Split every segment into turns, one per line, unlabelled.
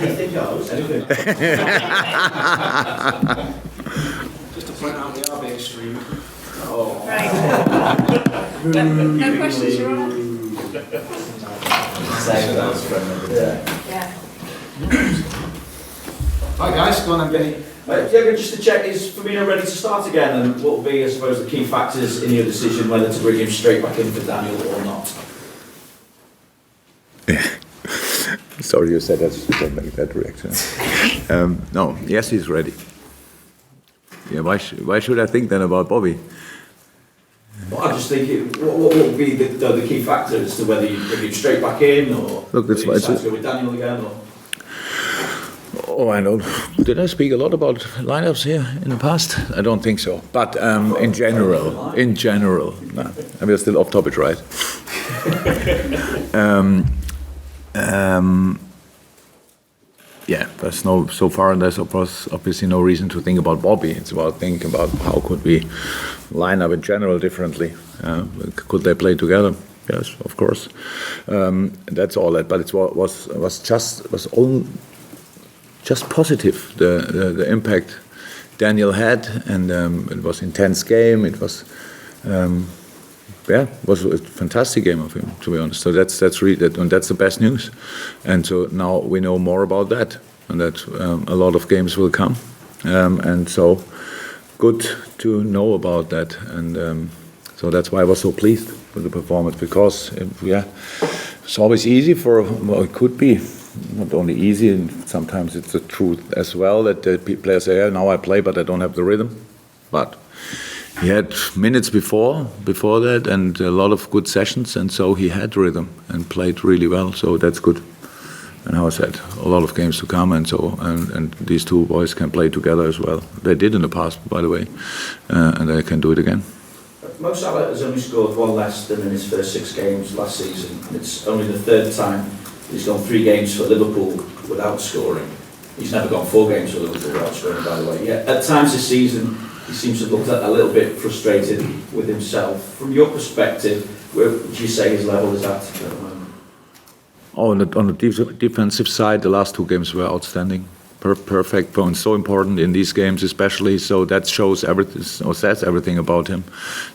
Anything goes. Anything.
Just to point out, we are being streamed.
Oh.
Right. No questions, Your Honour?
Same as
Yeah.
Right, guys, go on then, Benny.
Jurgen, just to check, is Firmino ready to start again? And what will be, I suppose, the key factors in your decision whether to bring him straight back in for Daniel or not?
Sorry you said that, don't make that reaction. No, yes, he's ready. Yeah, why should I think then about Bobby?
Well, I'm just thinking, what will be the key factor as to whether you bring him straight back in or
Look, that's
whether you decide to go with Daniel again? Or?
Oh, I know. Did I speak a lot about lineups here in the past? I don't think so. But in general, no, and we're still off topic, right? Yeah, there's so far there's obviously no reason to think about Bobby. It's about thinking about how could we line up in general differently. Could they play together? Yes, of course. That's all that. But it was just positive, the impact Daniel had, and it was an intense game. It was was a fantastic game of him, to be honest. So that's really that, and that's the best news. And so now we know more about that, and that a lot of games will come, and so good to know about that. And so that's why I was so pleased with the performance, because it's always easy it could be. Not only easy, and sometimes it's the truth as well that the players say, now I play, but I don't have the rhythm. But he had minutes before that and a lot of good sessions, and so he had rhythm and played really well, so that's good. And how I said, a lot of games to come, and so and these two boys can play together as well. They did in the past, by the way, and they can do it again.
Mo Salah has only scored one less than in his first 6 games last season, and it's only the 3rd time he's gone 3 games for Liverpool without scoring. He's never gone 4 games for Liverpool without scoring, by the way. Yeah, at times this season, he seems to look a little bit frustrated with himself. From your perspective, where would you say his level is at the moment?
Oh, on the defensive side, the last 2 games were outstanding. Perfect point, so important in these games especially, so that shows everything, or says everything about him,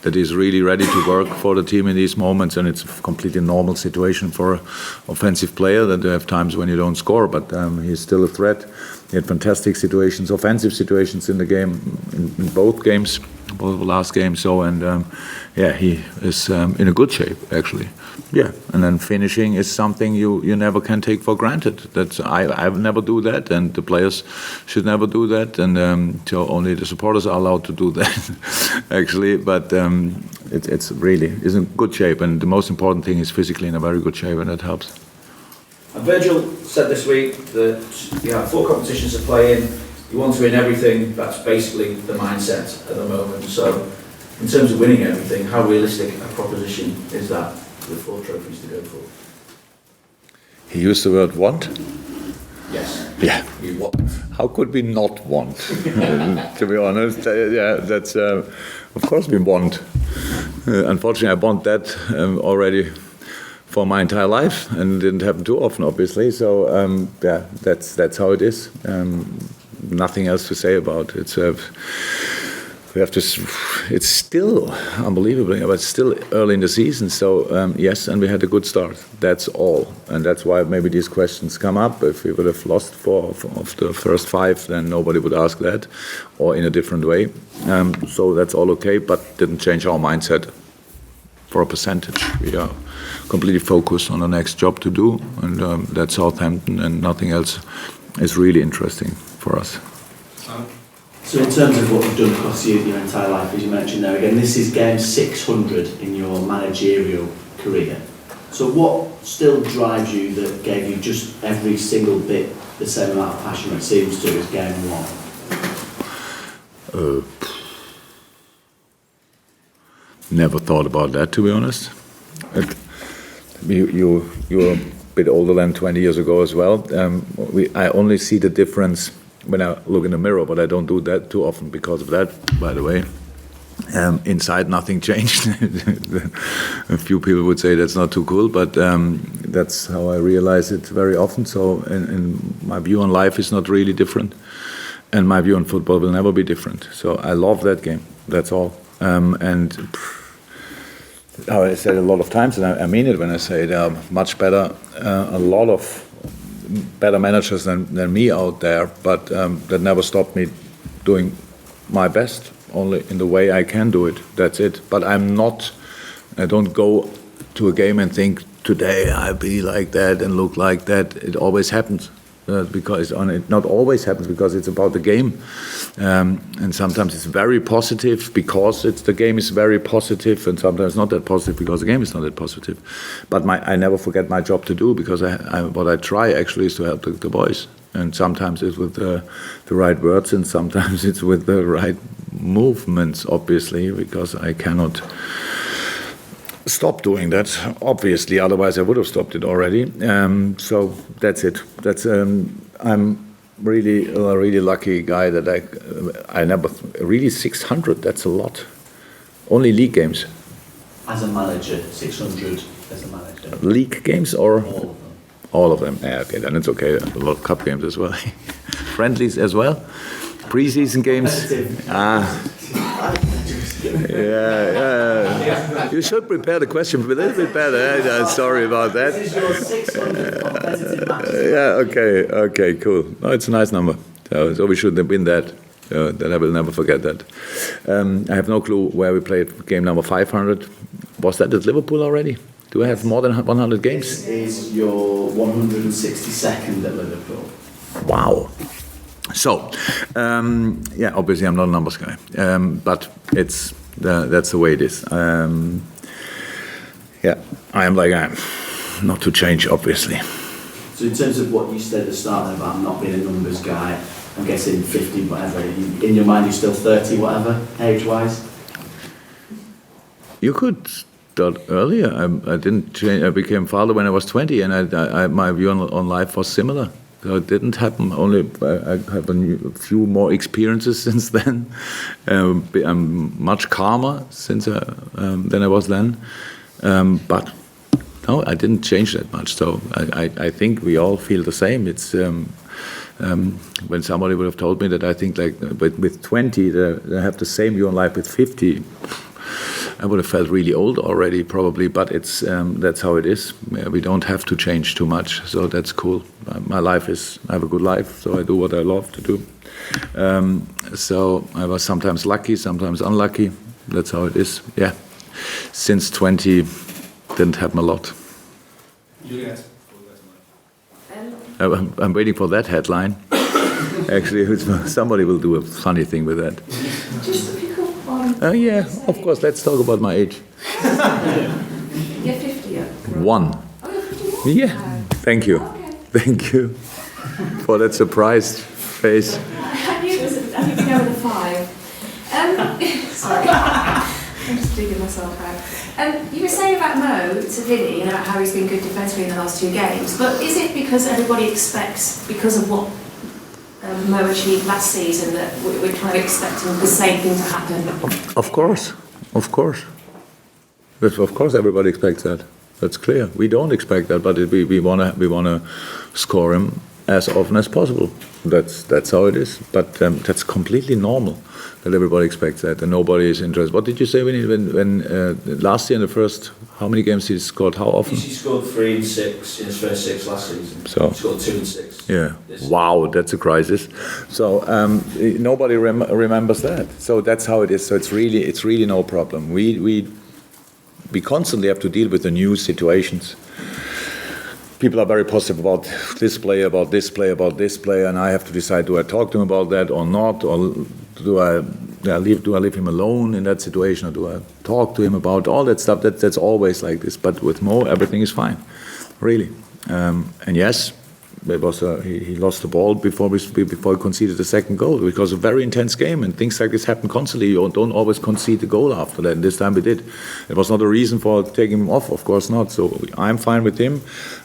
that he's really ready to work for the team in these moments, and it's a completely normal situation for an offensive player, that you have times when you don't score, but he's still a threat. He had fantastic situations, offensive situations in the game, in both games, both the last games, so, and he is in a good shape, actually. Yeah, and then finishing is something you never can take for granted. That's I never do that, and the players should never do that, and so only the supporters are allowed to do that, actually. But it's really is in good shape, and the most important thing is physically in a very good shape, and that helps.
And Virgil said this week that you have 4 competitions to play in. You want to win everything. That's basically the mindset at the moment. So, in terms of winning everything, how realistic a proposition is that? With 4 trophies to go for.
He used the word want?
Yes.
Yeah.
You want.
How could we not want? To be honest, that's of course we want. Unfortunately, I want that already for my entire life, and it didn't happen too often, obviously. So that's how it is. Nothing else to say about it. We have to. It's still unbelievable, but it's still early in the season. So yes, and we had a good start. That's all, and that's why maybe these questions come up. If we would have lost 4 of the first 5, then nobody would ask that, or in a different way. So that's all okay, but didn't change our mindset for a percentage. We are completely focused on the next job to do, and that's Southampton, and nothing else is really interesting for us.
So in terms of what you've done across your entire life, as you mentioned there, again, this is game 600 in your managerial career. So what still drives you that gave you just every single bit the same amount of passion it seems to as game 1?
Never thought about that, to be honest. You're a bit older than 20 years ago as well. I only see the difference when I look in the mirror, but I don't do that too often because of that, by the way. Inside, nothing changed. A few people would say that's not too cool, but that's how I realize it very often. So, in my view on life is not really different, and my view on football will never be different. So, I love that game. That's all. And I said a lot of times, and I mean it when I say there are much better, a lot of better managers than me out there, but that never stopped me doing my best. Only in the way I can do it. That's it. But I don't go to a game and think today I'll be like that and look like that. It always happens because it not always happens because it's about the game, and sometimes it's very positive because the game is very positive, and sometimes not that positive because the game is not that positive. But I never forget my job to do because what I try actually is to help the boys. And sometimes it's with the right words, and sometimes it's with the right movements, obviously, because I cannot stop doing that, obviously, otherwise I would have stopped it already. So that's it. I'm really a really lucky guy that I never, really 600, that's a lot. Only league games.
As a manager, 600 as a manager.
League games or?
All of them.
All of them. Yeah, okay, then it's okay. A lot of cup games as well. Friendlies as well. Pre-season games. Yeah. You should prepare the question a little bit better. Sorry about that.
This is your 600 competitive matches.
Okay, cool. No, it's a nice number. So we should win that. That I will never forget that. I have no clue where we played game number 500. Was that at Liverpool already? Do I have more than 100 games?
This is your 162nd at Liverpool.
Wow. So, obviously I'm not a numbers guy, but that's the way it is. I am like I am. Not to change, obviously.
So in terms of what you said at the start about not being a numbers guy, I'm guessing 50 whatever, in your mind you're still 30 whatever, age-wise?
You could start earlier. I didn't change. I became father when I was 20, and my view on life was similar. So it didn't happen. Only I have a few more experiences since then. I'm much calmer since than I was then. But no, I didn't change that much. So I think we all feel the same. It's when somebody would have told me that I think like with 20 they have the same view on life with 50. I would have felt really old already, probably, but that's how it is. We don't have to change too much, so that's cool. I have a good life, so I do what I love to do. So I was sometimes lucky, sometimes unlucky. That's how it is. Yeah, since 20, didn't happen a lot. I'm waiting for that headline. Actually, somebody will do a funny thing with that.
Just to pick up on...
Oh yeah, of course, let's talk about my age.
You're 50 yet?
1.
Oh, you're 51?
Yeah, thank you.
Okay.
Thank you for that surprised face.
I knew it was I think you go with a 5. Sorry. I'm just digging myself out. You were saying about Mo to Vinny and about how he's been good defensively in the last 2 games, but is it because everybody expects, because of what Mo achieved last season, that we're kind of expecting the same thing to happen?
Of course. Of course everybody expects that. That's clear. We don't expect that, but we wanna score him as often as possible. That's how it is. But that's completely normal that everybody expects that, and nobody is interested. What did you say when last year in the first? How many games he scored? How often?
He scored 3 and 6 in his first 6 last season.
So
he scored 2 and 6.
Yeah. Wow, that's a crisis. So nobody remembers that. So that's how it is. So it's really no problem. We constantly have to deal with the new situations. People are very positive about this player, and I have to decide: do I talk to him about that or not, or do I leave him alone in that situation, or do I talk to him about all that stuff? That's always like this. But with Mo, everything is fine, really. And yes, it was he lost the ball before he conceded the second goal, because a very intense game, and things like this happen constantly. You don't always concede the goal after that. And this time we did. It was not a reason for taking him off, of course not. So I'm fine with him.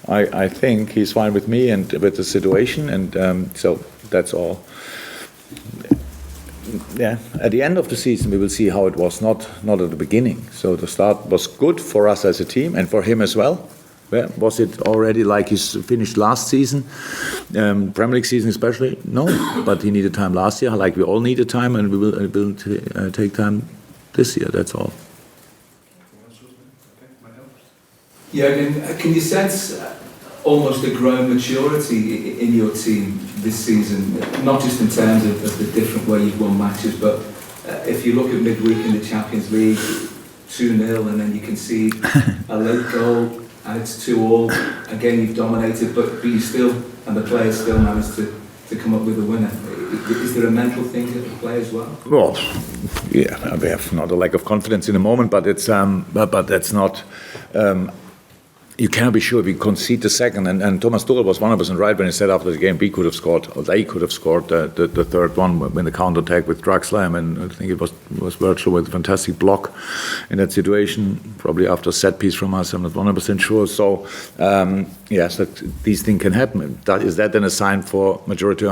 I think he's fine with me and with the situation, and so that's all. yeah, at the end of the season we will see how it was, not at the beginning. So the start was good for us as a team and for him as well. Yeah, was it already like he's finished last season, Premier League season especially? No, but he needed time last year, like we all needed time, and we will take time this year. That's all.
Jurgen, can you sense almost a growing maturity in your team this season? Not just in terms of the different way you've won matches, but if you look at midweek in the Champions League, 2-0, and then you concede a late goal, and it's 2-2. Again, you've dominated, but you still, and the players still managed to come up with a winner. Is there a mental thing at play as well?
Well, yeah, we have not a lack of confidence in the moment, but it's but that's not. You cannot be sure we concede the second, and Thomas Tuchel was 100% right when he said after the game we could have scored, or they could have scored the third one when the counter-attack with Draxler, and I think it was Virgil with a fantastic block in that situation, probably after a set piece from us, I'm not 100% sure. So yes, these things can happen. Is that then a sign for maturity,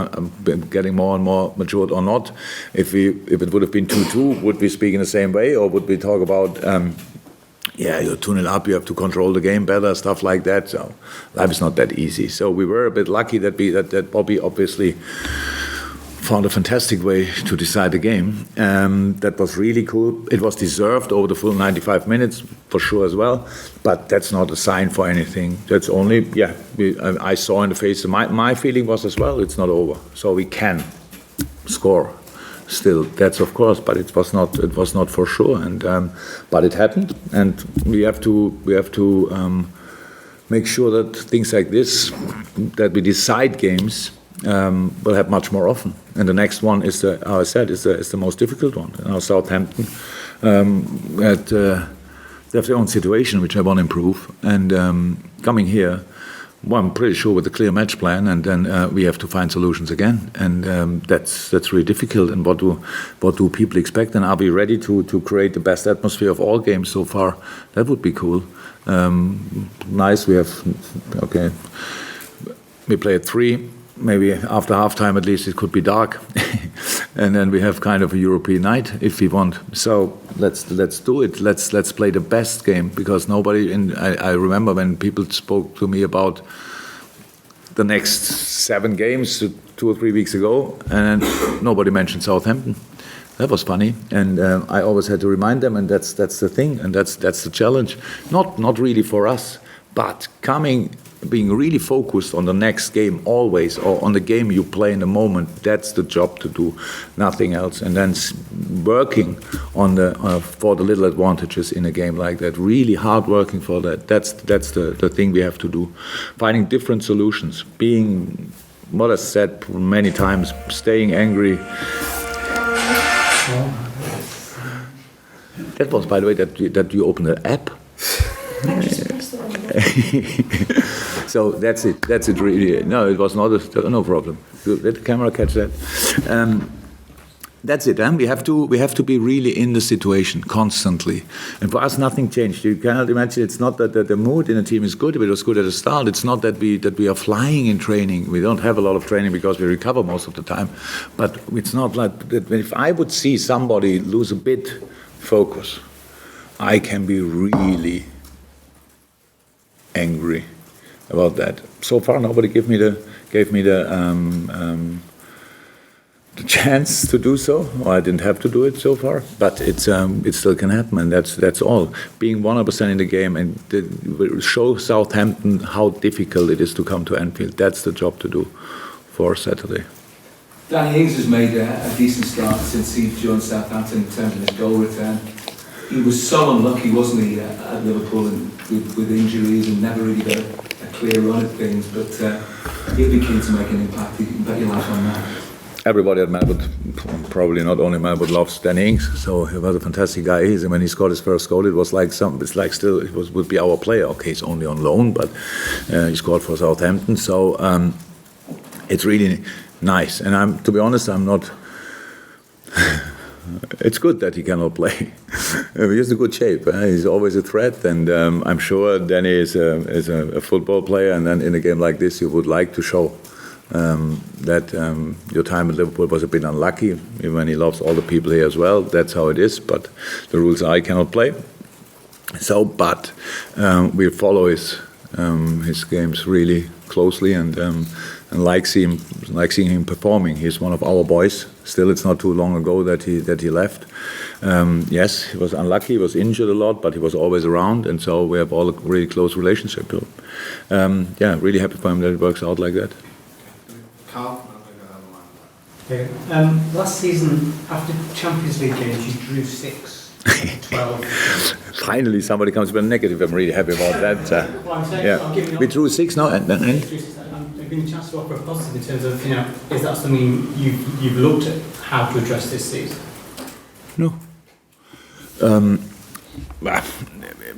getting more and more matured or not? If it would have been 2-2, would we speak in the same way, or would we talk about yeah, you're 2-0 up, you have to control the game better, stuff like that. So life is not that easy. So we were a bit lucky that Bobby obviously found a fantastic way to decide the game. That was really cool. It was deserved over the full 95 minutes, for sure as well. But that's not a sign for anything. That's only, yeah, I saw in the face, my feeling was as well, it's not over. So we can score. Still, that's of course, but it was not for sure, and but it happened, and we have to make sure that things like this, that we decide games, will happen much more often. And the next one is how I said, is the most difficult one. Now Southampton they have their own situation, which I want to improve, and coming here. Well, I'm pretty sure with a clear match plan, and then we have to find solutions again, and that's really difficult. And what do people expect? And are we ready to create the best atmosphere of all games so far? That would be cool. Nice. We play at 3. Maybe after halftime at least it could be dark, and then we have kind of a European night if we want. So let's do it. Let's play the best game, because nobody. I remember when people spoke to me about the next 7 games 2 or 3 weeks ago, and nobody mentioned Southampton. That was funny, and I always had to remind them, and that's the thing, and that's the challenge. Not really for us, but being really focused on the next game always, or on the game you play in the moment. That's the job to do, nothing else. And then working on for the little advantages in a game like that. Really hard working for that. That's the thing we have to do. Finding different solutions. Being, what I said many times, staying angry. That was, by the way, that you opened the app. So that's it. That's it. Really. No, it was not. No problem. Let the camera catch that. That's it. We have to be really in the situation constantly. And for us, nothing changed. You cannot imagine. It's not that the mood in the team is good. It was good at the start. It's not that we are flying in training. We don't have a lot of training because we recover most of the time. But it's not like that. If I would see somebody lose a bit focus, I can be really angry about that. So far, nobody gave me the chance to do so, or I didn't have to do it so far. But it still can happen, and that's all. Being 100% in the game and show Southampton how difficult it is to come to Anfield. That's the job to do for Saturday.
Danny Ings has made a decent start since he joined Southampton in terms of his goal return. He was so unlucky, wasn't he, at Liverpool, and with injuries, and never really got a clear run at things. But he'll be keen to make an impact. You can bet your life on that.
Everybody at Melbourne, probably not only Melbourne, loves Danny Ings. So he was a fantastic guy. And when he scored his first goal, it was like would be our player. Okay, he's only on loan, but he scored for Southampton. So it's really nice. And to be honest, I'm not. It's good that he cannot play. He's in good shape. He's always a threat, and I'm sure Danny is a football player. And then in a game like this, you would like to show that your time at Liverpool was a bit unlucky, even when he loves all the people here as well. That's how it is, but the rules are I cannot play. So, but we follow his games really closely and like seeing him performing. He's one of our boys. Still, it's not too long ago that he left. Yes, he was unlucky. He was injured a lot, but he was always around, and so we have all a really close relationship to him. Yeah, really happy for him that it works out like that.
Carl?
Okay. Last season, after Champions League games, you drew 6, 12.
Finally, somebody comes with a negative. I'm really happy about that.
Well, I'm saying,
Yeah, we drew 6 now, and
I'm giving a chance to offer a positive in terms of, is that something you've looked at how to address this season?
no.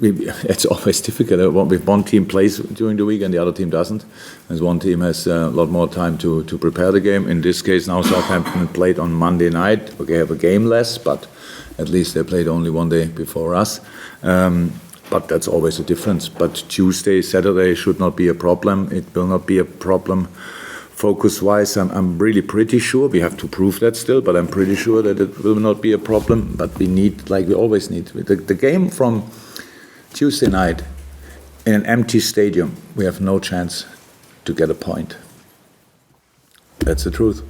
It's always difficult. If one team plays during the week and the other team doesn't, as one team has a lot more time to prepare the game. In this case, now Southampton played on Monday night. Okay, have a game less, but at least they played only one day before us. But that's always a difference. But Tuesday, Saturday should not be a problem. It will not be a problem. Focus-wise, I'm really pretty sure, we have to prove that still, but I'm pretty sure that it will not be a problem. But we need, like we always need, the game from Tuesday night in an empty stadium, we have no chance to get a point. That's the truth.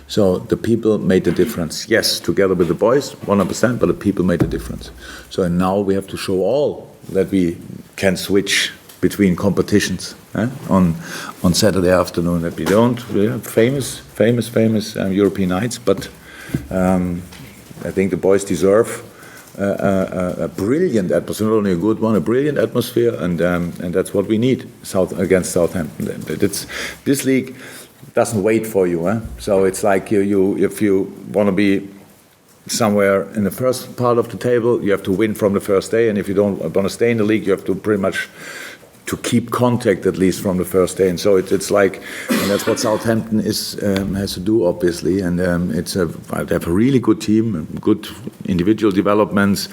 So the people made the difference. Yes, together with the boys, 100%, but the people made the difference. So now we have to show all that we can switch between competitions on Saturday afternoon, that we don't. We have famous European nights, but I think the boys deserve a brilliant atmosphere, not only a good one, a brilliant atmosphere, and that's what we need against Southampton. This league doesn't wait for you. So it's like if you want to be somewhere in the first part of the table, you have to win from the first day, and if you don't want to stay in the league, you have to pretty much to keep contact at least from the first day. And so it's like, and that's what Southampton has to do, obviously. And they have a really good team, good individual developments.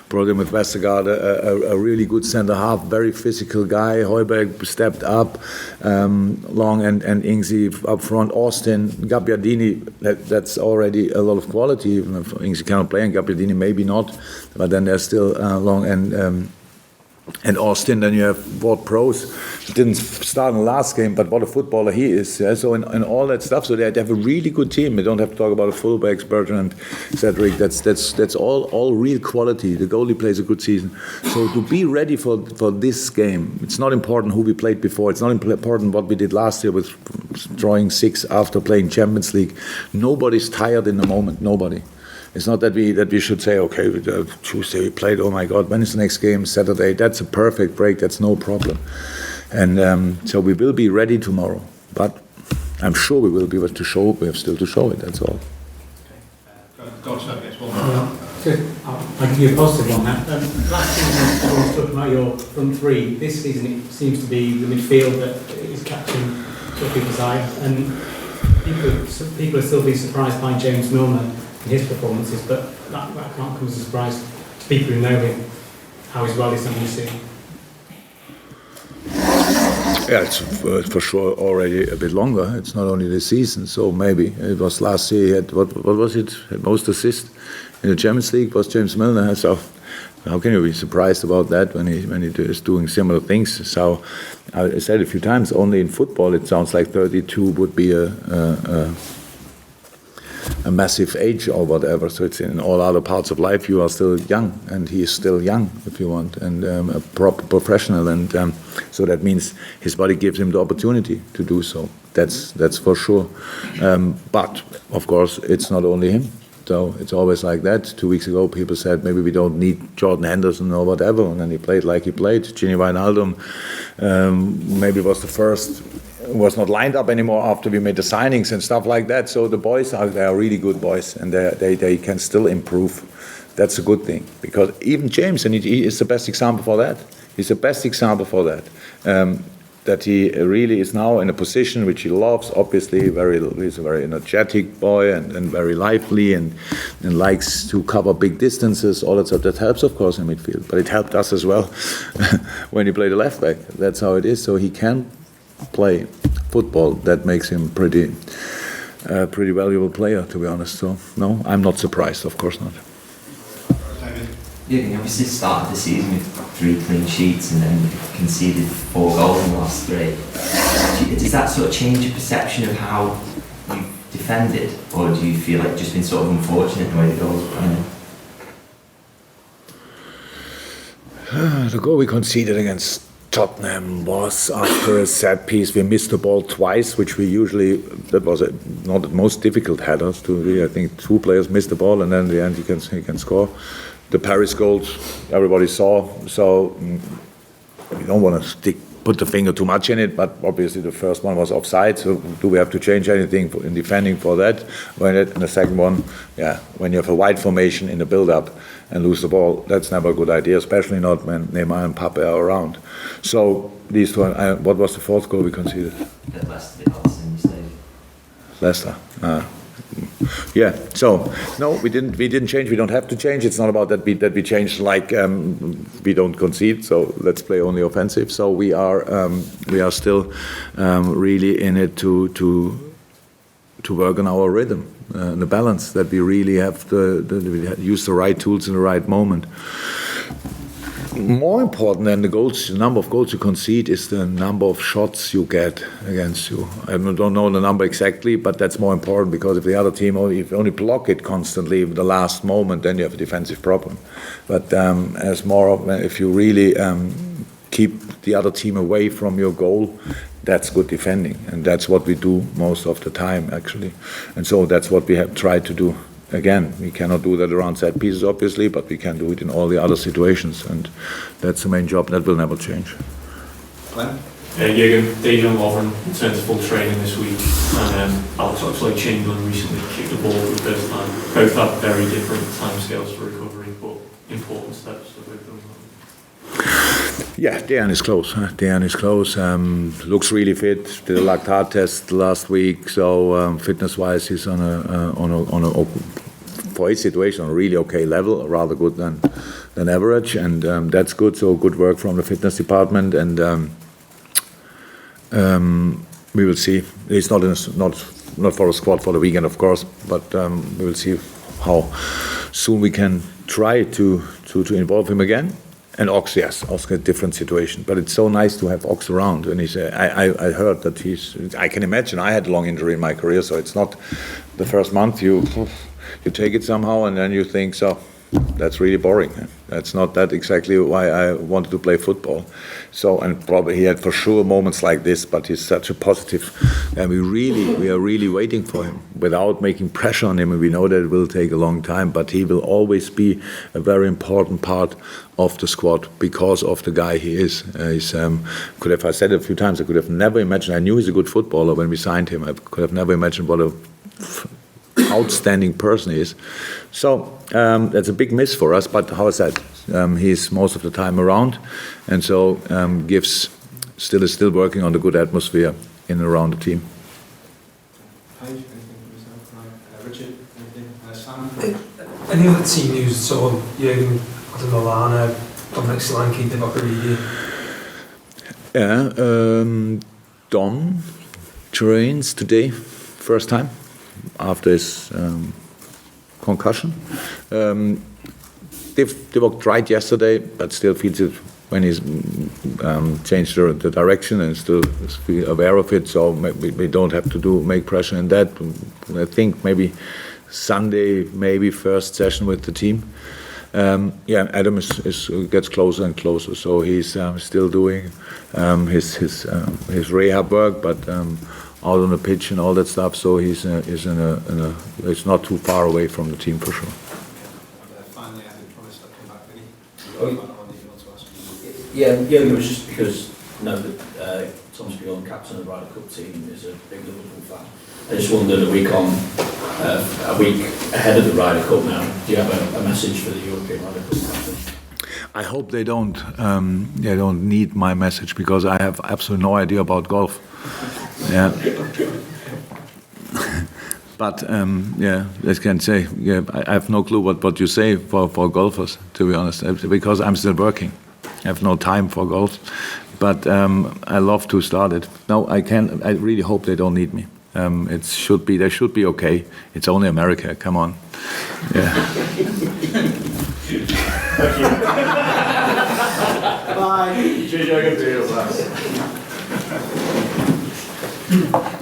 Brought in with Westergaard, a really good centre half, very physical guy. Højbjerg stepped up, Long and Ingsy up front. Austin, Gabbiadini, that's already a lot of quality. Even if Ingsy cannot play and Gabbiadini maybe not, but then there's still Long and Austin. Then you have Ward Prowse. He didn't start in the last game, but what a footballer he is. Yeah? So in all that stuff, so they have a really good team. We don't have to talk about the fullbacks, Bertrand and Cedric. That's all real quality. The goalie plays a good season. So to be ready for this game, it's not important who we played before. It's not important what we did last year with drawing 6 after playing Champions League. Nobody's tired in the moment. Nobody. It's not that we should say, okay, Tuesday we played, oh my God, when is the next game? Saturday. That's a perfect break. That's no problem. And so we will be ready tomorrow. But I'm sure we will be able to show. We have still to show it. That's all.
Go on, sir, yes, one more.
Good. I'll give you a positive on that. Last season, everyone was talking about your front three. This season, it seems to be the midfield that is catching people's eye. And people are still being surprised by James Milner in his performances, but that can't come as a surprise to people who know him, how well he's done this season.
Yeah, it's for sure already a bit longer. It's not only this season, so maybe it was last year. He had what was it? Most assists in the Champions League was James Milner. So how can you be surprised about that when he is doing similar things? So I said a few times, only in football it sounds like 32 would be a massive age or whatever. So it's in all other parts of life you are still young, and he is still young, if you want, and a proper professional. And so that means his body gives him the opportunity to do so. That's for sure. But of course, it's not only him. So it's always like that. 2 weeks ago, people said maybe we don't need Jordan Henderson or whatever, and then he played like he played. Gini Wijnaldum maybe was not lined up anymore after we made the signings and stuff like that. So the boys they are really good boys, and they can still improve. That's a good thing, because even James, and he is the best example for that. He's the best example for that. That he really is now in a position which he loves. Obviously, he's a very energetic boy and very lively and likes to cover big distances. All that stuff that helps, of course, in midfield. But it helped us as well when he played the left back. That's how it is. So he can play football, that makes him pretty valuable player, to be honest. So no, I'm not surprised, of course not.
Jurgen, obviously started the season with 3 clean sheets and then conceded 4 goals in the last 3. Does that sort of change your perception of how you defended, or do you feel like just been sort of unfortunate the way the goals were coming in?
The goal we conceded against Tottenham was after a set piece. We missed the ball twice, which we usually, that was not the most difficult headers to really. I think 2 players missed the ball, and then in the end he can score. The Paris goals, everybody saw, so we don't want to put the finger too much in it, but obviously the first one was offside, so do we have to change anything in defending for that? And the second one, when you have a wide formation in the build-up and lose the ball, that's never a good idea, especially not when Neymar and Mbappe are around. So these 2, what was the 4th goal we conceded? Leicester. Yeah. So no, we didn't change. We don't have to change. It's not about that we change like we don't concede. So let's play only offensive. So we are still really in it to work on our rhythm, the balance, that we really have to use the right tools in the right moment. More important than the goals, the number of goals you concede, is the number of shots you get against you. I don't know the number exactly, but that's more important, because if the other team only block it constantly at the last moment, then you have a defensive problem. But if you really keep the other team away from your goal, that's good defending, and that's what we do most of the time, actually. And so that's what we have tried to do. Again, we cannot do that around set pieces, obviously, but we can do it in all the other situations, and that's the main job. That will never change.
Glenn?
Jurgen, Dejan Lovren returned to full training this week, and Alex Oxlade-Chamberlain recently kicked the ball for the first time. Both have very different timescales for recovery, but important steps that we've done.
Yeah, Dejan is close. Dejan is close. Looks really fit. Did a lactate test last week, so fitness-wise, he's on a for his situation, on a really okay level, rather good than average, and that's good. So good work from the fitness department, and we will see. He's not for a squad for the weekend, of course, but we will see how soon we can try to involve him again. And Ox, yes, Ox a different situation, but it's so nice to have Ox around. And I heard that I can imagine, I had a long injury in my career, so it's not the first month you take it somehow, and then you think, so that's really boring. That's not that exactly why I wanted to play football. So, and probably he had for sure moments like this, but he's such a positive, and we are really waiting for him without making pressure on him. And we know that it will take a long time, but he will always be a very important part of the squad because of the guy he is. I said it a few times, I could have never imagined. I knew he's a good footballer when we signed him. I could have never imagined what a outstanding person he is. So that's a big miss for us, but how is that? He's most of the time around, and so is still working on the good atmosphere in and around the team.
Richard, anything? Sam?
Any other team news, sort of, Jurgen, I don't know, Lana, Dominic Solanke, Divock Origi?
Yeah, Dom trains today, first time after his concussion. Divock tried yesterday, but still feels it when he's changed the direction and still aware of it. So we don't have to make pressure in that. I think maybe Sunday, maybe first session with the team. Adam gets closer and closer. So he's still doing his rehab work, but out on the pitch and all that stuff. So he's it's not too far away from the team for sure.
Finally, I think promised I'd come back, Vinny.
It was just because that Thomas Bjorn, captain of the Ryder Cup team, is a big Liverpool fan. I just wondered, a week ahead of the Ryder Cup now, do you have a message for the European Ryder Cup captain?
I hope they don't need my message, because I have absolutely no idea about golf. Yeah. But I can say, I have no clue what you say for golfers, to be honest, because I'm still working. I have no time for golf. but I love to start it. No, I can. I really hope they don't need me. It should be. They should be okay. It's only America. Come on. Yeah.
Thank you.
Bye.
Cheers, Jurgen.